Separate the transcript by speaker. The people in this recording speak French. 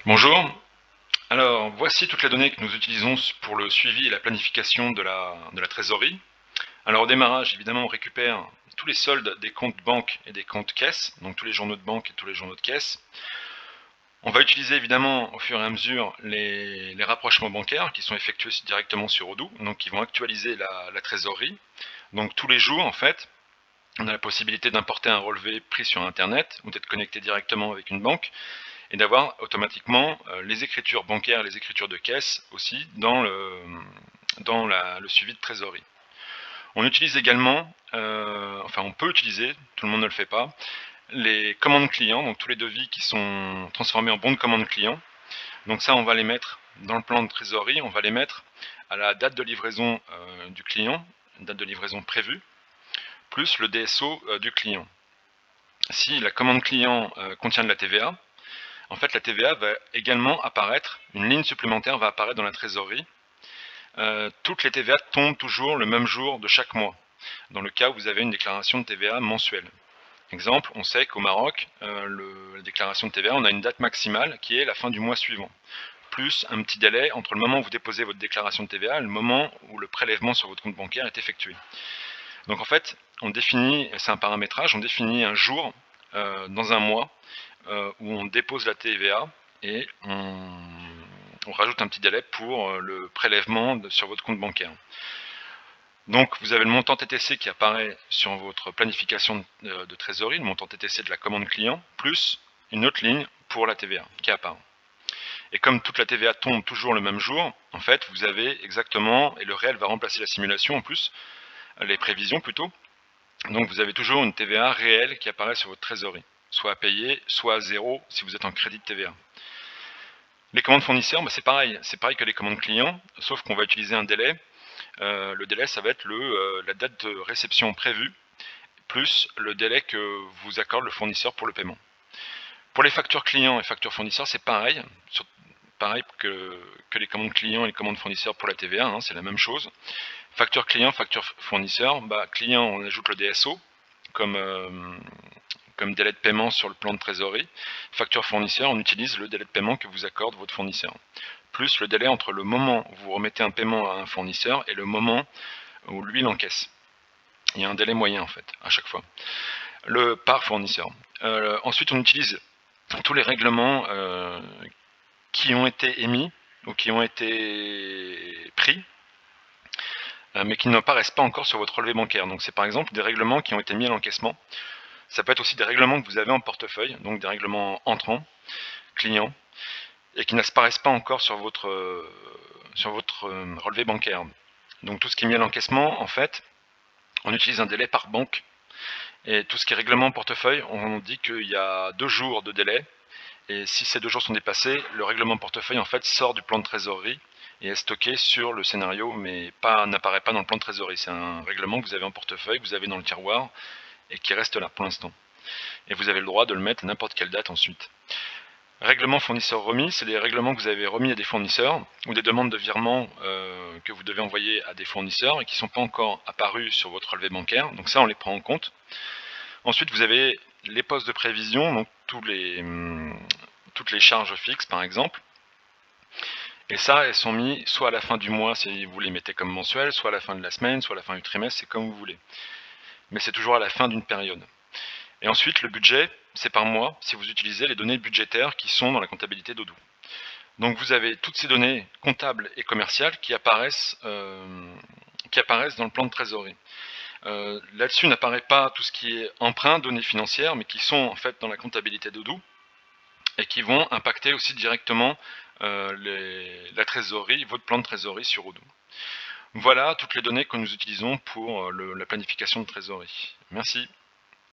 Speaker 1: Bonjour, alors voici toutes les données que nous utilisons pour le suivi et la planification de la trésorerie. Alors au démarrage, évidemment, on récupère tous les soldes des comptes banque et des comptes caisse, donc tous les journaux de banque et tous les journaux de caisse. On va utiliser évidemment au fur et à mesure les rapprochements bancaires qui sont effectués directement sur Odoo, donc qui vont actualiser la trésorerie. Donc tous les jours en fait, on a la possibilité d'importer un relevé pris sur internet ou d'être connecté directement avec une banque et d'avoir automatiquement les écritures bancaires, les écritures de caisse aussi dans le suivi de trésorerie. On utilise également, enfin on peut utiliser, tout le monde ne le fait pas, les commandes clients, donc tous les devis qui sont transformés en bons de commande client. Donc ça on va les mettre dans le plan de trésorerie, on va les mettre à la date de livraison du client, une date de livraison prévue, plus le DSO du client. Si la commande client contient de la TVA, en fait, la TVA va également apparaître, une ligne supplémentaire va apparaître dans la trésorerie. Toutes les TVA tombent toujours le même jour de chaque mois, dans le cas où vous avez une déclaration de TVA mensuelle. Exemple, on sait qu'au Maroc, la déclaration de TVA, on a une date maximale qui est la fin du mois suivant, plus un petit délai entre le moment où vous déposez votre déclaration de TVA et le moment où le prélèvement sur votre compte bancaire est effectué. Donc en fait, on définit, c'est un paramétrage, on définit un jour dans un mois où on dépose la TVA et on rajoute un petit délai pour le prélèvement sur votre compte bancaire. Donc vous avez le montant TTC qui apparaît sur votre planification de trésorerie, le montant TTC de la commande client, plus une autre ligne pour la TVA qui apparaît. Et comme toute la TVA tombe toujours le même jour, en fait vous avez exactement, et le réel va remplacer la simulation en plus, les prévisions plutôt, donc vous avez toujours une TVA réelle qui apparaît sur votre trésorerie, soit à payer, soit à zéro si vous êtes en crédit de TVA. Les commandes fournisseurs, c'est pareil que les commandes clients, sauf qu'on va utiliser un délai. Le délai, ça va être la date de réception prévue, plus le délai que vous accorde le fournisseur pour le paiement. Pour les factures clients et factures fournisseurs, c'est pareil, pareil que les commandes clients et les commandes fournisseurs pour la TVA, hein, c'est la même chose. Facture client, facture fournisseur, client, on ajoute le DSO comme délai de paiement sur le plan de trésorerie. Facture fournisseur, on utilise le délai de paiement que vous accorde votre fournisseur, plus le délai entre le moment où vous remettez un paiement à un fournisseur et le moment où lui l'encaisse. Il y a un délai moyen en fait, à chaque fois. Le par fournisseur. Ensuite, on utilise tous les règlements qui ont été émis ou qui ont été pris, mais qui n'apparaissent pas encore sur votre relevé bancaire. Donc c'est par exemple des règlements qui ont été mis à l'encaissement. Ça peut être aussi des règlements que vous avez en portefeuille, donc des règlements entrants, clients, et qui n'apparaissent pas encore sur votre relevé bancaire. Donc tout ce qui est mis à l'encaissement, en fait, on utilise un délai par banque. Et tout ce qui est règlement portefeuille, on dit qu'il y a 2 jours de délai. Et si ces 2 jours sont dépassés, le règlement portefeuille en fait sort du plan de trésorerie et est stocké sur le scénario, mais n'apparaît pas dans le plan de trésorerie. C'est un règlement que vous avez en portefeuille, que vous avez dans le tiroir et qui reste là pour l'instant. Et vous avez le droit de le mettre à n'importe quelle date ensuite. Règlement fournisseur remis, c'est des règlements que vous avez remis à des fournisseurs ou des demandes de virement que vous devez envoyer à des fournisseurs et qui ne sont pas encore apparus sur votre relevé bancaire. Donc ça, on les prend en compte. Ensuite, vous avez les postes de prévision, donc toutes les charges fixes par exemple. Et ça, elles sont mises soit à la fin du mois si vous les mettez comme mensuel, soit à la fin de la semaine, soit à la fin du trimestre, c'est comme vous voulez. Mais c'est toujours à la fin d'une période. Et ensuite, le budget, c'est par mois si vous utilisez les données budgétaires qui sont dans la comptabilité d'Odoo. Donc vous avez toutes ces données comptables et commerciales qui apparaissent dans le plan de trésorerie. Là-dessus n'apparaît pas tout ce qui est emprunt, données financières, mais qui sont en fait dans la comptabilité d'Odoo et qui vont impacter aussi directement la trésorerie, votre plan de trésorerie sur Odoo. Voilà toutes les données que nous utilisons pour la planification de trésorerie. Merci.